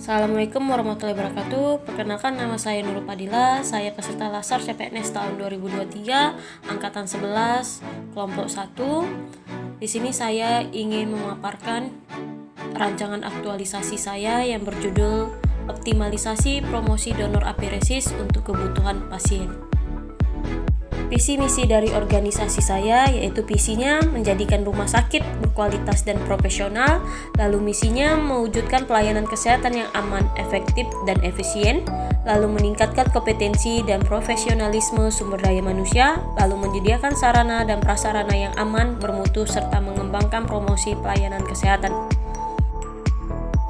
Assalamualaikum warahmatullahi wabarakatuh. Perkenalkan, nama saya Nurul Fadila. Saya peserta Lasar CPNS tahun 2023, angkatan 11, kelompok 1. Di sini saya ingin memaparkan rancangan aktualisasi saya yang berjudul Optimalisasi Promosi Donor Aferesis untuk Kebutuhan Pasien. Visi misi dari organisasi saya yaitu visinya menjadikan rumah sakit berkualitas dan profesional, lalu misinya mewujudkan pelayanan kesehatan yang aman, efektif, dan efisien, lalu meningkatkan kompetensi dan profesionalisme sumber daya manusia, lalu menyediakan sarana dan prasarana yang aman, bermutu, serta mengembangkan promosi pelayanan kesehatan.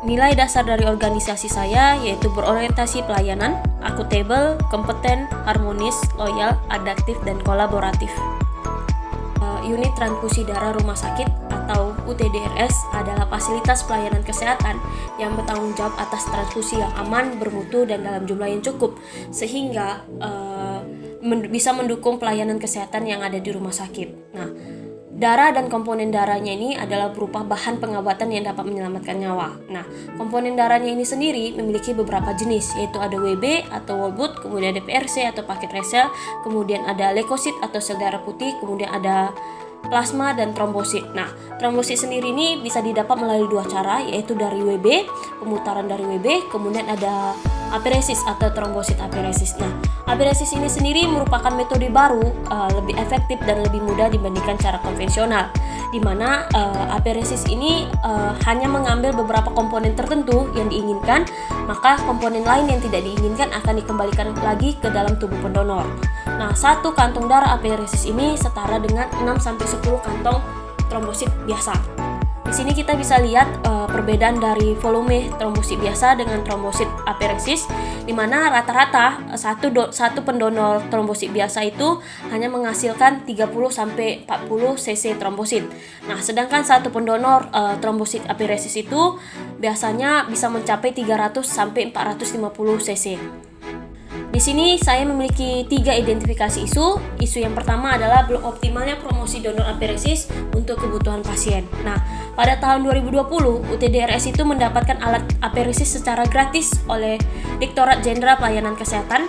Nilai dasar dari organisasi saya yaitu berorientasi pelayanan, akuntabel, kompeten, harmonis, loyal, adaptif, dan kolaboratif. Unit transfusi darah rumah sakit atau UTDRS adalah fasilitas pelayanan kesehatan yang bertanggung jawab atas transfusi yang aman, bermutu, dan dalam jumlah yang cukup, sehingga bisa mendukung pelayanan kesehatan yang ada di rumah sakit. Nah, darah dan komponen darahnya ini adalah berupa bahan pengobatan yang dapat menyelamatkan nyawa. Nah, komponen darahnya ini sendiri memiliki beberapa jenis, yaitu ada WB atau whole blood, kemudian ada PRC atau paket red cell, kemudian ada leukosit atau sel darah putih, kemudian ada plasma dan trombosit. Nah, trombosit sendiri ini bisa didapat melalui dua cara, yaitu dari WB, pemutaran dari WB, kemudian ada aferesis atau trombosit aferesis. Nah, aferesis ini sendiri merupakan metode baru, lebih efektif dan lebih mudah dibandingkan cara konvensional, di mana aferesis ini hanya mengambil beberapa komponen tertentu yang diinginkan, maka komponen lain yang tidak diinginkan akan dikembalikan lagi ke dalam tubuh pendonor. Nah, satu kantong darah aferesis ini setara dengan 6-10 kantong trombosit biasa. Di sini kita bisa lihat perbedaan dari volume trombosit biasa dengan trombosit aferesis, di mana rata-rata satu pendonor trombosit biasa itu hanya menghasilkan 30-40 cc trombosit. Nah, sedangkan satu pendonor trombosit aferesis itu biasanya bisa mencapai 300-450 cc. Di sini saya memiliki 3 identifikasi isu. Isu yang pertama adalah belum optimalnya promosi donor aferesis untuk kebutuhan pasien. Nah, pada tahun 2020, UTDRS itu mendapatkan alat aferesis secara gratis oleh Direktorat Jenderal Pelayanan Kesehatan,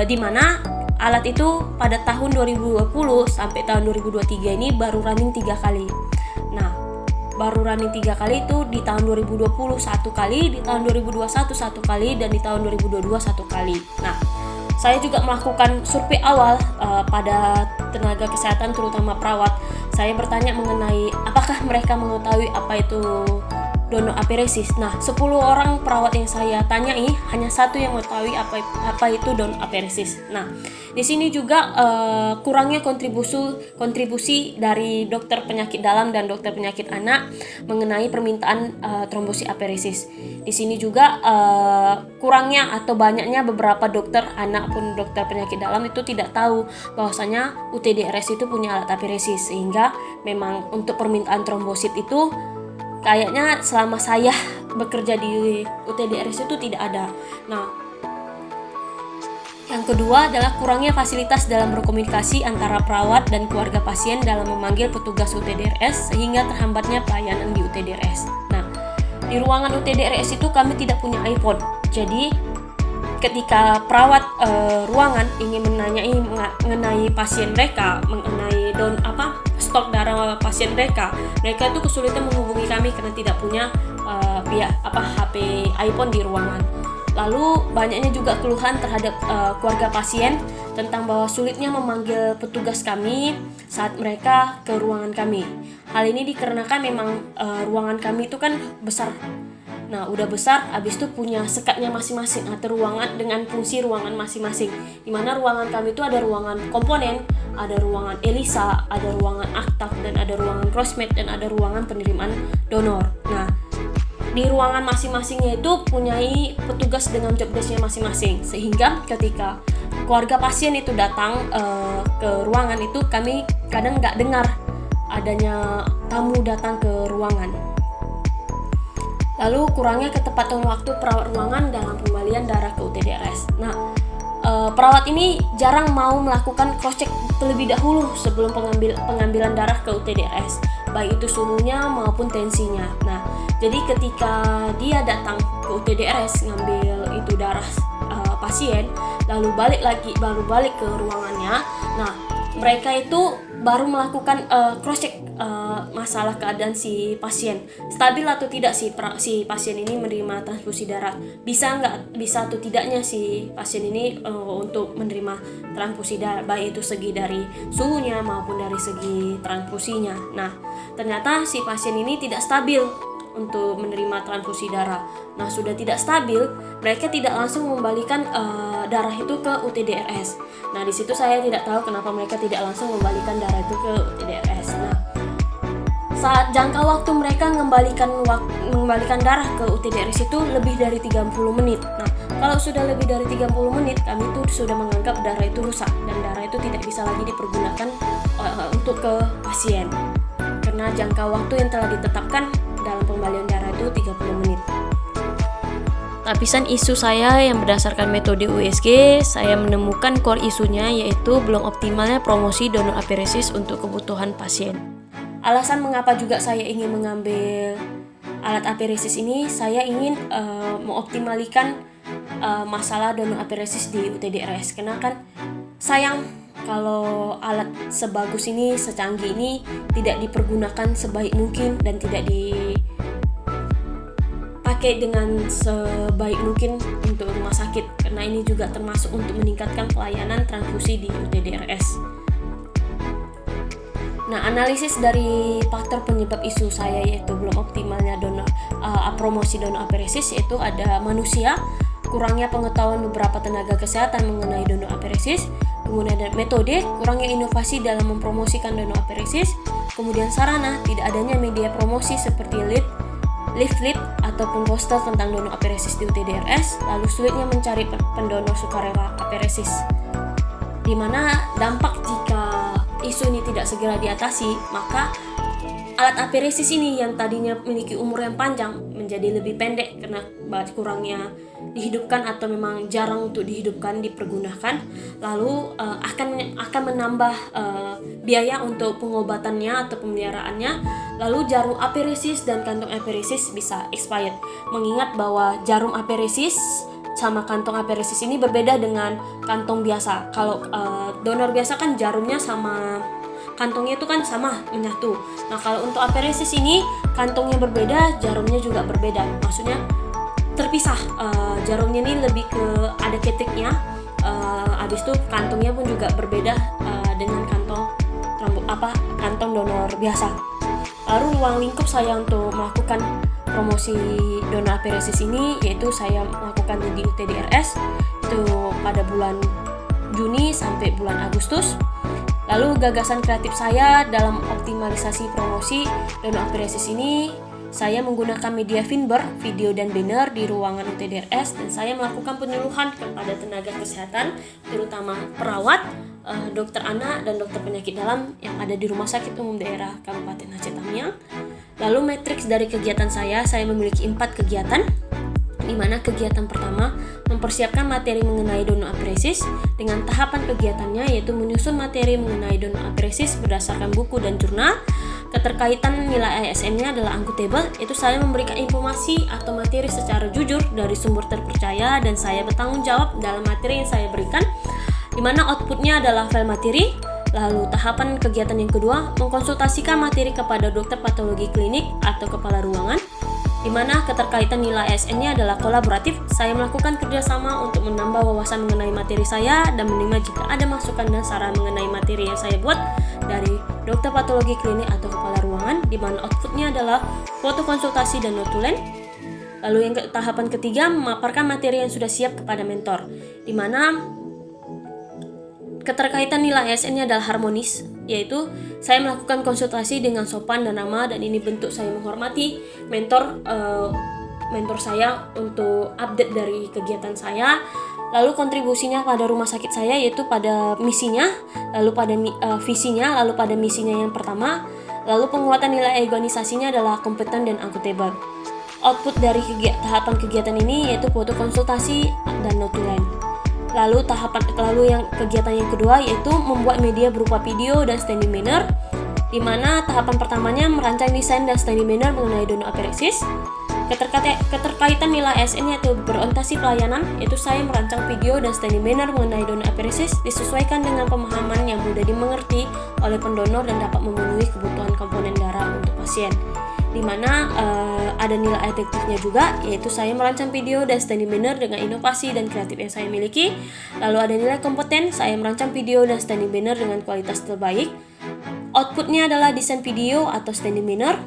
di mana alat itu pada tahun 2020 sampai tahun 2023 ini baru running 3 kali. Nah, baru running 3 kali itu di tahun 2020 1 kali, di tahun 2021 1 kali, dan di tahun 2022 1 kali. Nah, saya juga melakukan survei awal pada tenaga kesehatan, terutama perawat. Saya bertanya mengenai apakah mereka mengetahui apa itu donor aferesis. Nah, 10 orang perawat yang saya tanyai, hanya 1 yang mengetahui apa itu donor aferesis. Nah, di sini juga kurangnya kontribusi dari dokter penyakit dalam dan dokter penyakit anak mengenai permintaan trombosit aferesis. Di sini juga kurangnya atau banyaknya beberapa dokter anak pun dokter penyakit dalam itu tidak tahu bahwasanya UTDRS itu punya alat aferesis, sehingga memang untuk permintaan trombosit itu kayaknya selama saya bekerja di UTDRS itu tidak ada. Nah, yang kedua adalah kurangnya fasilitas dalam berkomunikasi antara perawat dan keluarga pasien dalam memanggil petugas UTDRS, sehingga terhambatnya pelayanan di UTDRS. Nah, di ruangan UTDRS itu kami tidak punya iPhone. Jadi, ketika perawat ruangan ingin mengenai pasien mereka, mengenai stok darah pasien mereka itu kesulitan menghubungi kami karena tidak punya HP iPhone di ruangan. Lalu banyaknya juga keluhan terhadap keluarga pasien tentang bahwa sulitnya memanggil petugas kami saat mereka ke ruangan kami. Hal ini dikarenakan memang ruangan kami itu kan besar. Nah, udah besar, habis itu punya sekatnya masing-masing atau ruangan dengan fungsi ruangan masing-masing. Di mana ruangan kami itu ada ruangan komponen, ada ruangan ELISA, ada ruangan aktaf, dan ada ruangan crossmed, dan ada ruangan penerimaan donor. Nah, di ruangan masing-masingnya itu punyai petugas dengan job desk-nya masing-masing, sehingga ketika keluarga pasien itu datang ke ruangan itu, kami kadang nggak dengar adanya tamu datang ke ruangan. Lalu kurangnya ketepatan waktu perawat ruangan dalam pembalian darah ke UTDRS. Nah, perawat ini jarang mau melakukan cross check terlebih dahulu sebelum pengambilan darah ke UTDRS, baik itu suhunya maupun tensinya. Nah, Jadi ketika dia datang ke UTDRS ngambil itu darah pasien, lalu baru balik ke ruangannya. Nah, mereka itu baru melakukan cross check masalah keadaan si pasien, stabil atau tidak si pasien ini menerima transfusi darah, bisa atau tidaknya si pasien ini untuk menerima transfusi darah, baik itu segi dari suhunya maupun dari segi transfusinya. Nah, ternyata si pasien ini tidak stabil untuk menerima transfusi darah. Nah, sudah tidak stabil, mereka tidak langsung membalikan darah itu ke UTDRS. Nah, di situ saya tidak tahu kenapa mereka tidak langsung membalikan darah itu ke UTDRS. Nah, saat jangka waktu mereka mengembalikan darah ke UTDRS itu lebih dari 30 menit. Nah, kalau sudah lebih dari 30 menit, kami itu sudah menganggap darah itu rusak dan darah itu tidak bisa lagi dipergunakan untuk ke pasien. Karena jangka waktu yang telah ditetapkan dalam pengembalian darah itu 30 menit. Lapisan isu saya yang berdasarkan metode USG, saya menemukan core isunya yaitu belum optimalnya promosi donor aferesis untuk kebutuhan pasien. Alasan mengapa juga saya ingin mengambil alat aferesis ini, saya ingin mengoptimalkan masalah donor aferesis di UTDRS. Karena kan sayang kalau alat sebagus ini, secanggih ini tidak dipergunakan sebaik mungkin dan tidak dipakai dengan sebaik mungkin untuk rumah sakit, karena ini juga termasuk untuk meningkatkan pelayanan transfusi di UTDRS. Nah, analisis dari faktor penyebab isu saya yaitu belum optimalnya promosi donor aferesis, yaitu ada manusia, kurangnya pengetahuan beberapa tenaga kesehatan mengenai donor aferesis, kemudian ada metode, kurangnya inovasi dalam mempromosikan donor aferesis, kemudian sarana, tidak adanya media promosi seperti leaflet ataupun poster tentang donor aferesis di UTDRS, lalu sulitnya mencari pendonor sukarela aferesis. Di mana dampak jika isu ini tidak segera diatasi, maka alat aferesis ini yang tadinya memiliki umur yang panjang menjadi lebih pendek karena kurangnya dihidupkan atau memang jarang untuk dihidupkan, dipergunakan, lalu akan menambah biaya untuk pengobatannya atau pemeliharaannya, lalu jarum aferesis dan kantong aferesis bisa expired. Mengingat bahwa jarum aferesis sama kantong aferesis ini berbeda dengan kantong biasa. Kalau donor biasa kan jarumnya sama kantongnya itu kan sama, menyatu. Nah, kalau untuk aferesis ini kantongnya berbeda, jarumnya juga berbeda. Maksudnya terpisah. Jarumnya ini lebih ke ada ketiknya. Habis itu kantongnya pun juga berbeda dengan kantong donor biasa. Lalu ruang lingkup saya untuk melakukan promosi donor aferesis ini yaitu saya melakukan di UTDRS itu pada bulan Juni sampai bulan Agustus. Lalu gagasan kreatif saya dalam optimalisasi promosi donor aferesis ini, saya menggunakan media Finber, video dan banner di ruangan UTDRS, dan saya melakukan penyuluhan kepada tenaga kesehatan, terutama perawat, dokter anak dan dokter penyakit dalam yang ada di Rumah Sakit Umum Daerah Kabupaten Aceh Tamiang. Lalu matriks dari kegiatan saya memiliki 4 kegiatan, di mana kegiatan pertama mempersiapkan materi mengenai donor aferesis dengan tahapan kegiatannya yaitu menyusun materi mengenai donor aferesis berdasarkan buku dan jurnal. Keterkaitan nilai ISN-nya adalah unquotable, itu saya memberikan informasi atau materi secara jujur dari sumber terpercaya dan saya bertanggung jawab dalam materi yang saya berikan, di mana outputnya adalah file materi. Lalu tahapan kegiatan yang kedua, mengkonsultasikan materi kepada dokter patologi klinik atau kepala ruangan, di mana keterkaitan nilai ASN-nya adalah kolaboratif. Saya melakukan kerjasama untuk menambah wawasan mengenai materi saya dan menerima jika ada masukan dan saran mengenai materi yang saya buat dari dokter patologi klinik atau kepala ruangan, di mana outputnya adalah foto konsultasi dan notulen. Lalu yang tahapan ketiga, memaparkan materi yang sudah siap kepada mentor, di mana keterkaitan nilai ASN-nya adalah harmonis, yaitu saya melakukan konsultasi dengan sopan dan ramah, dan ini bentuk saya menghormati mentor saya untuk update dari kegiatan saya. Lalu kontribusinya pada rumah sakit saya yaitu pada misinya, lalu pada visinya, lalu pada misinya yang pertama. Lalu penguatan nilai organisasinya adalah kompeten dan akuntabel. Output dari tahapan kegiatan ini yaitu foto konsultasi dan notulen. Lalu yang kegiatan yang kedua yaitu membuat media berupa video dan standing banner. di mana tahapan pertamanya merancang desain dan study manner mengenai donor aferesis. Keterkaitan nilai ASN yaitu berorientasi pelayanan, yaitu saya merancang video dan study manner mengenai donor aferesis disesuaikan dengan pemahaman yang mudah dimengerti oleh pendonor dan dapat memenuhi kebutuhan komponen darah untuk pasien. Di mana ada nilai adjektifnya juga, yaitu saya merancang video dan study manner dengan inovasi dan kreatif yang saya miliki. Lalu ada nilai kompeten, saya merancang video dan study manner dengan kualitas terbaik. Outputnya adalah desain video atau study manner.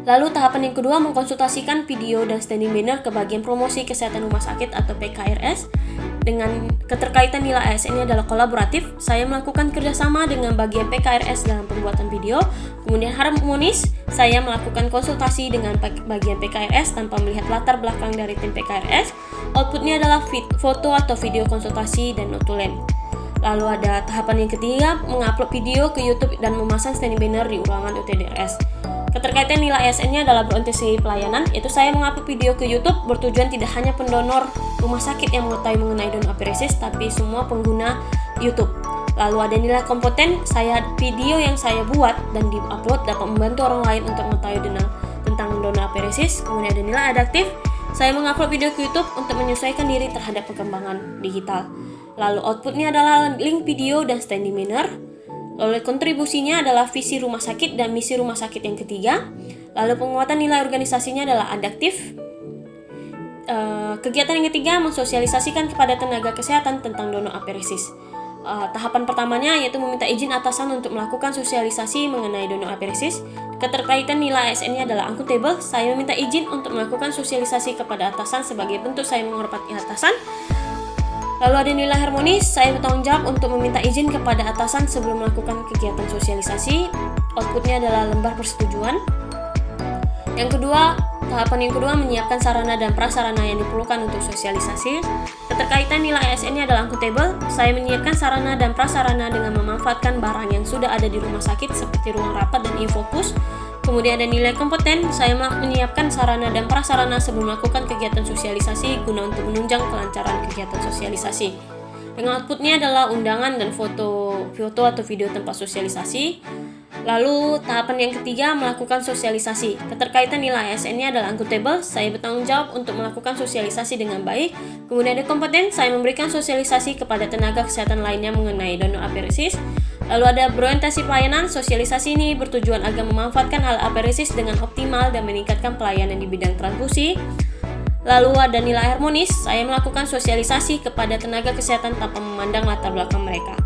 Lalu tahapan yang kedua mengkonsultasikan video dan study manner ke bagian promosi kesehatan rumah sakit atau PKRS. Dengan keterkaitan nilai ASN-nya adalah kolaboratif, saya melakukan kerjasama dengan bagian PKRS dalam pembuatan video. Kemudian harmonis, saya melakukan konsultasi dengan bagian PKRS tanpa melihat latar belakang dari tim PKRS. Outputnya adalah foto atau video konsultasi dan notulen. Lalu ada tahapan yang ketiga, mengupload video ke YouTube dan memasang study banner di ruangan UTDRS. Keterkaitan nilai ASN-nya adalah berorientasi pelayanan, yaitu saya mengupload video ke YouTube bertujuan tidak hanya pendonor rumah sakit yang mengetahui mengenai donor aferesis, tapi semua pengguna YouTube. Lalu ada nilai kompeten, video yang saya buat dan di-upload dapat membantu orang lain untuk mengetahui tentang donor aferesis. Kemudian ada nilai adaptif, saya mengupload video ke YouTube untuk menyesuaikan diri terhadap perkembangan digital. Lalu outputnya adalah link video dan study manner. Lalu kontribusinya adalah visi rumah sakit dan misi rumah sakit yang ketiga. Lalu penguatan nilai organisasinya adalah adaptif. Kegiatan yang ketiga mensosialisasikan kepada tenaga kesehatan tentang donor aferesis. Tahapan pertamanya yaitu meminta izin atasan untuk melakukan sosialisasi mengenai donor aferesis. Keterkaitan nilai ASN-nya adalah accountable. Saya meminta izin untuk melakukan sosialisasi kepada atasan sebagai bentuk saya menghormati atasan. Lalu ada nilai harmonis, saya bertanggung jawab untuk meminta izin kepada atasan sebelum melakukan kegiatan sosialisasi. Outputnya adalah lembar persetujuan. Tahapan yang kedua menyiapkan sarana dan prasarana yang diperlukan untuk sosialisasi. Keterkaitan nilai ASN-nya adalah accountable. Saya menyiapkan sarana dan prasarana dengan memanfaatkan barang yang sudah ada di rumah sakit seperti ruang rapat dan e-fokus. Kemudian ada nilai kompeten, saya menyiapkan sarana dan prasarana sebelum melakukan kegiatan sosialisasi guna untuk menunjang kelancaran kegiatan sosialisasi. Dengan outputnya adalah undangan dan foto atau video tempat sosialisasi. Lalu tahapan yang ketiga melakukan sosialisasi. Keterkaitan nilai ASN-nya adalah accountable, saya bertanggung jawab untuk melakukan sosialisasi dengan baik. Kemudian ada kompeten, saya memberikan sosialisasi kepada tenaga kesehatan lainnya mengenai donor aferesis. Lalu ada berorientasi pelayanan, sosialisasi ini bertujuan agar memanfaatkan alat aferesis dengan optimal dan meningkatkan pelayanan di bidang transfusi. Lalu ada nilai harmonis, saya melakukan sosialisasi kepada tenaga kesehatan tanpa memandang latar belakang mereka.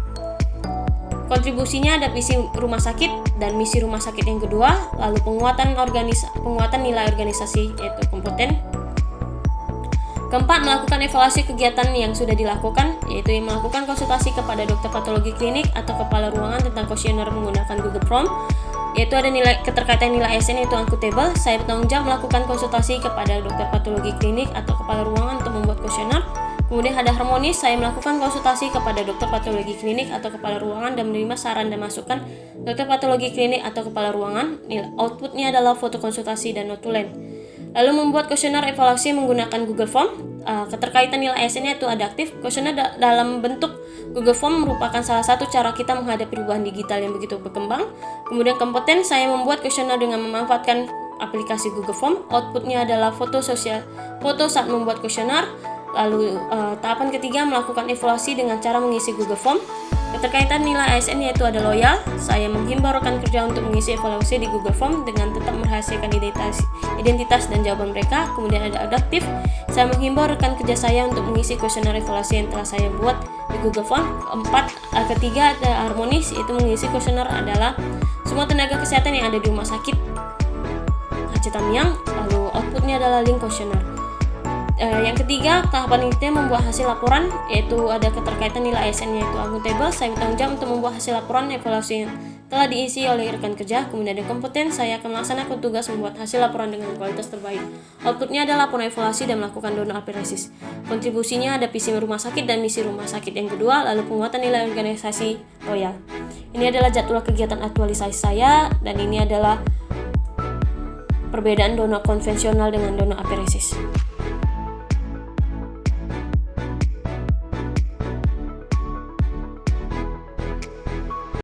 Kontribusinya ada visi rumah sakit dan misi rumah sakit yang kedua, lalu penguatan nilai organisasi yaitu kompeten. Keempat, melakukan evaluasi kegiatan yang sudah dilakukan, yaitu melakukan konsultasi kepada dokter patologi klinik atau kepala ruangan tentang kuesioner menggunakan Google Form. Yaitu ada keterkaitan nilai ASN yaitu accountable, saya bertanggung jawab melakukan konsultasi kepada dokter patologi klinik atau kepala ruangan untuk membuat kuesioner. Kemudian ada harmonis, saya melakukan konsultasi kepada dokter patologi klinik atau kepala ruangan dan menerima saran dan masukan dokter patologi klinik atau kepala ruangan. Outputnya adalah foto konsultasi dan notulen. Lalu membuat kuesioner evaluasi menggunakan Google Form. Keterkaitan nilai ASN-nya itu adaptif. Kuesioner dalam bentuk Google Form merupakan salah satu cara kita menghadapi perubahan digital yang begitu berkembang. Kemudian kompeten, saya membuat kuesioner dengan memanfaatkan aplikasi Google Form. Outputnya adalah foto saat membuat kuesioner. Lalu tahapan ketiga melakukan evaluasi dengan cara mengisi Google Form. Keterkaitan nilai ASN yaitu ada loyal, saya menghimbau rekan kerja untuk mengisi evaluasi di Google Form dengan tetap merahasiakan identitas dan jawaban mereka. Kemudian ada adaptif, saya menghimbau rekan kerja saya untuk mengisi kuesioner evaluasi yang telah saya buat di Google Form. Ketiga ada harmonis, itu mengisi kuesioner adalah semua tenaga kesehatan yang ada di rumah sakit HC Tamiang. Lalu outputnya adalah link kuesioner. Yang ketiga, tahapan ini membuat hasil laporan, yaitu ada keterkaitan nilai ASN yaitu accountable, saya bertanggung jawab untuk membuat hasil laporan evaluasi yang telah diisi oleh rekan kerja. Kemudian ada kompeten, saya akan melaksanakan tugas membuat hasil laporan dengan kualitas terbaik. Outputnya adalah laporan evaluasi dan melakukan donor aferesis. Kontribusinya ada visi rumah sakit dan misi rumah sakit yang kedua, lalu penguatan nilai organisasi loyal. Ini adalah jadwal kegiatan aktualisasi saya, dan ini adalah perbedaan donor konvensional dengan donor aferesis.